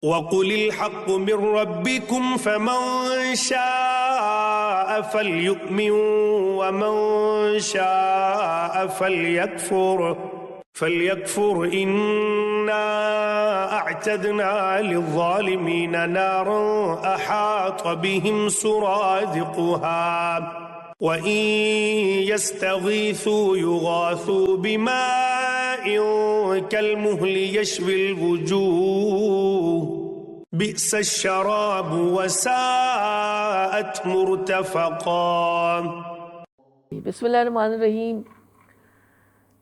وَقُلِ الْحَقُّ مِنْ رَبِّكُمْ فَمَنْ شَاءَ فَلْيُؤْمِنْ وَمَنْ شَاءَ فَلْيَكْفُرْ إِنَّا أَعْتَدْنَا لِلظَّالِمِينَ نَارًا أَحَاطَ بِهِمْ سُرَادِقُهَا وَإِنْ يَسْتَغِيثُوا يُغَاثُوا بِمَاءٍ كَالْمُهْلِ يَشْوِي الْوُجُوهَ بِئْسَ الشَّرَابُ وَسَاءَتْ مُرْتَفَقًا۔ بسم اللہ الرحمن الرحیم۔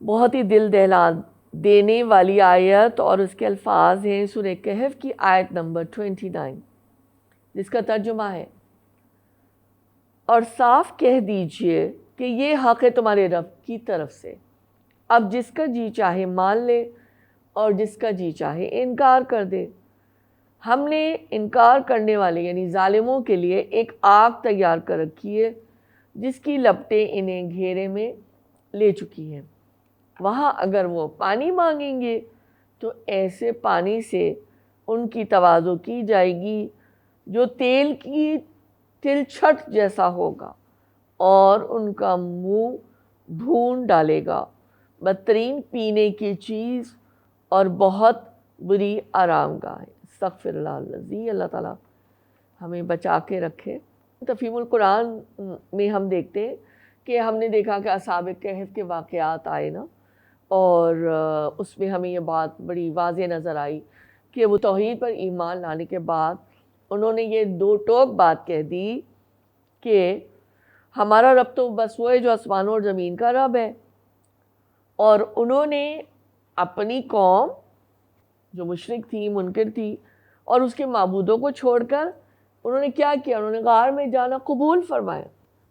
بہت ہی دل دہلا دینے والی آیت اور اس کے الفاظ ہیں سورہ کہف کی آیت نمبر 29، جس کا ترجمہ ہے اور صاف کہہ دیجئے کہ یہ حق ہے تمہارے رب کی طرف سے، اب جس کا جی چاہے مان لے اور جس کا جی چاہے انکار کر دے۔ ہم نے انکار کرنے والے یعنی ظالموں کے لیے ایک آگ تیار کر رکھی ہے جس کی لپٹیں انہیں گھیرے میں لے چکی ہیں۔ وہاں اگر وہ پانی مانگیں گے تو ایسے پانی سے ان کی تواضع کی جائے گی جو تیل کی تلچھٹ جیسا ہوگا اور ان کا منہ بھون ڈالے گا، بدترین پینے کی چیز اور بہت بری آرام گاہ۔ استغفر اللہ العظیم۔ اللہ تعالیٰ ہمیں بچا کے رکھے۔ تفہیم القرآن میں ہم دیکھتے ہیں کہ ہم نے دیکھا کہ اصحاب کہف کے واقعات آئے نا، اور اس میں ہمیں یہ بات بڑی واضح نظر آئی کہ وہ توحید پر ایمان لانے کے بعد انہوں نے یہ دو ٹوک بات کہہ دی کہ ہمارا رب تو بس وہ ہے جو آسمانوں اور زمین کا رب ہے، اور انہوں نے اپنی قوم جو مشرک تھی، منکر تھی، اور اس کے معبودوں کو چھوڑ کر انہوں نے کیا کیا؟ انہوں نے غار میں جانا قبول فرمایا۔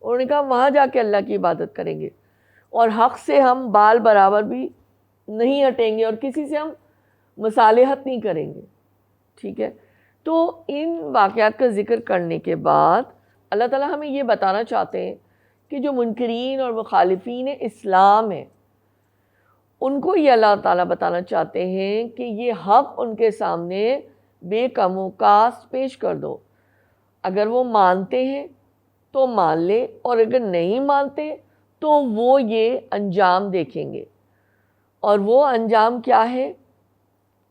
انہوں نے کہا وہاں جا کے اللہ کی عبادت کریں گے اور حق سے ہم بال برابر بھی نہیں ہٹیں گے اور کسی سے ہم مصالحت نہیں کریں گے۔ ٹھیک ہے، تو ان واقعات کا ذکر کرنے کے بعد اللہ تعالیٰ ہمیں یہ بتانا چاہتے ہیں کہ جو منکرین اور مخالفین اسلام ہیں ان کو یہ اللہ تعالیٰ بتانا چاہتے ہیں کہ یہ حق ان کے سامنے بے کم و کاست پیش کر دو۔ اگر وہ مانتے ہیں تو مان لے، اور اگر نہیں مانتے تو وہ یہ انجام دیکھیں گے، اور وہ انجام کیا ہے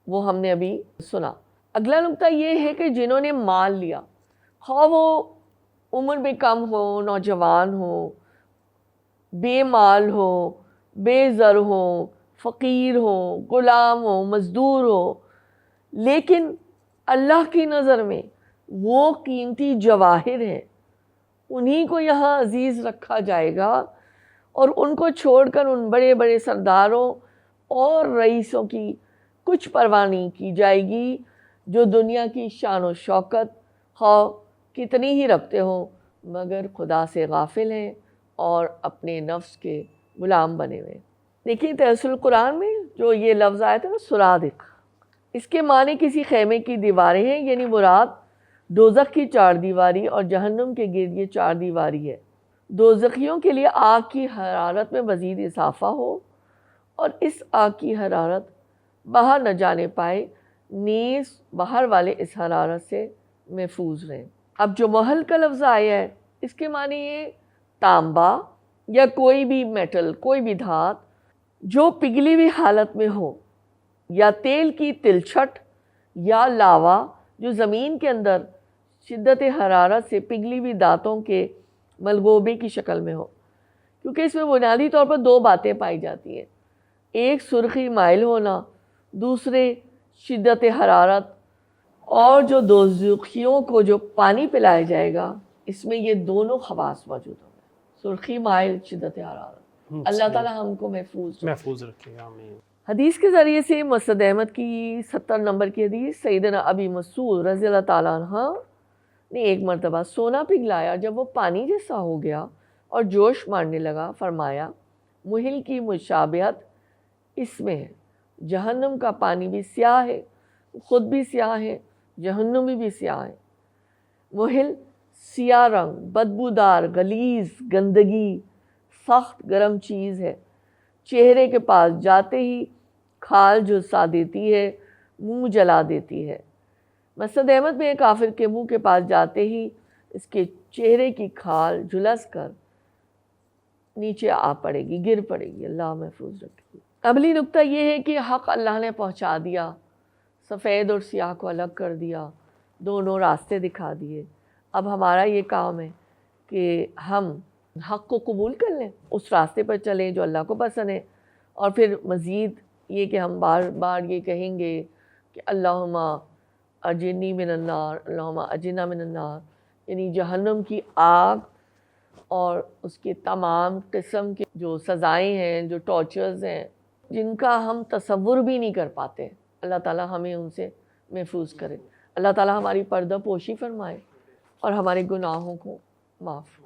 وہ ہم نے ابھی سنا۔ اگلا نقطہ یہ ہے کہ جنہوں نے مان لیا، خواہ وہ عمر میں کم ہو، نوجوان ہو، بے مال ہو، بے زر ہو، فقیر ہو، غلام ہو، مزدور ہو، لیکن اللہ کی نظر میں وہ قیمتی جواہر ہیں، انہی کو یہاں عزیز رکھا جائے گا، اور ان کو چھوڑ کر ان بڑے بڑے سرداروں اور رئیسوں کی کچھ پرواہ نہیں کی جائے گی جو دنیا کی شان و شوکت خواہ کتنی ہی رکھتے ہوں مگر خدا سے غافل ہیں اور اپنے نفس کے غلام بنے ہوئے۔ دیکھیں تحسین القرآن میں جو یہ لفظ آیا تھا نا سرادق، اس کے معنی کسی خیمے کی دیواریں ہیں، یعنی مراد دوزخ کی چار دیواری اور جہنم کے گرد یہ چار دیواری ہے۔ دوزخیوں کے لیے آگ کی حرارت میں مزید اضافہ ہو اور اس آگ کی حرارت باہر نہ جانے پائے، نیز باہر والے اس حرارت سے محفوظ رہیں۔ اب جو محل کا لفظ آیا ہے اس کے معنی یہ تانبا یا کوئی بھی میٹل، کوئی بھی دھات جو پگھلی ہوئی حالت میں ہو، یا تیل کی تلچھٹ یا لاوا جو زمین کے اندر شدت حرارت سے پگھلی ہوئی دانتوں کے ملغوبے کی شکل میں ہو، کیونکہ اس میں بنیادی طور پر دو باتیں پائی جاتی ہیں، ایک سرخی مائل ہونا، دوسرے شدت حرارت۔ اور جو دوزخیوں کو جو پانی پلایا جائے گا اس میں یہ دونوں خواص موجود ہوں گے، سرخی مائل، شدت حرارت۔ اللہ تعالیٰ ہم کو محفوظ رکھے گا، آمین۔ حدیث کے ذریعے سے مسند احمد کی 70 نمبر کی حدیث، سیدنا ابی مسعود رضی اللہ تعالیٰ عنہ نے ایک مرتبہ سونا پگھلایا، جب وہ پانی جیسا ہو گیا اور جوش مارنے لگا، فرمایا محل کی مشابہت اس میں ہے، جہنم کا پانی بھی سیاہ ہے، خود بھی سیاہ ہے، جہنمی بھی سیاہ ہے۔ محل سیاہ رنگ، بدبودار، غلیظ، گندگی، سخت گرم چیز ہے، چہرے کے پاس جاتے ہی کھال جھلسا دیتی ہے، منہ جلا دیتی ہے۔ مسجد احمد میں کافر کے منہ کے پاس جاتے ہی اس کے چہرے کی کھال جھلس کر نیچے آ پڑے گی، گر پڑے گی، اللہ محفوظ رکھے۔ اگلی نقطہ یہ ہے کہ حق اللہ نے پہنچا دیا، سفید اور سیاہ کو الگ کر دیا، دونوں راستے دکھا دیے۔ اب ہمارا یہ کام ہے کہ ہم حق کو قبول کر لیں، اس راستے پر چلیں جو اللہ کو پسند ہے، اور پھر مزید یہ کہ ہم بار بار یہ کہیں گے کہ اللہم اجرنی من النار، اللہم اجرنا من النار، یعنی جہنم کی آگ اور اس کے تمام قسم کے جو سزائیں ہیں، جو ٹارچرز ہیں، جن کا ہم تصور بھی نہیں کر پاتے، اللہ تعالیٰ ہمیں ان سے محفوظ کرے۔ اللہ تعالیٰ ہماری پردہ پوشی فرمائے اور ہمارے گناہوں کو معاف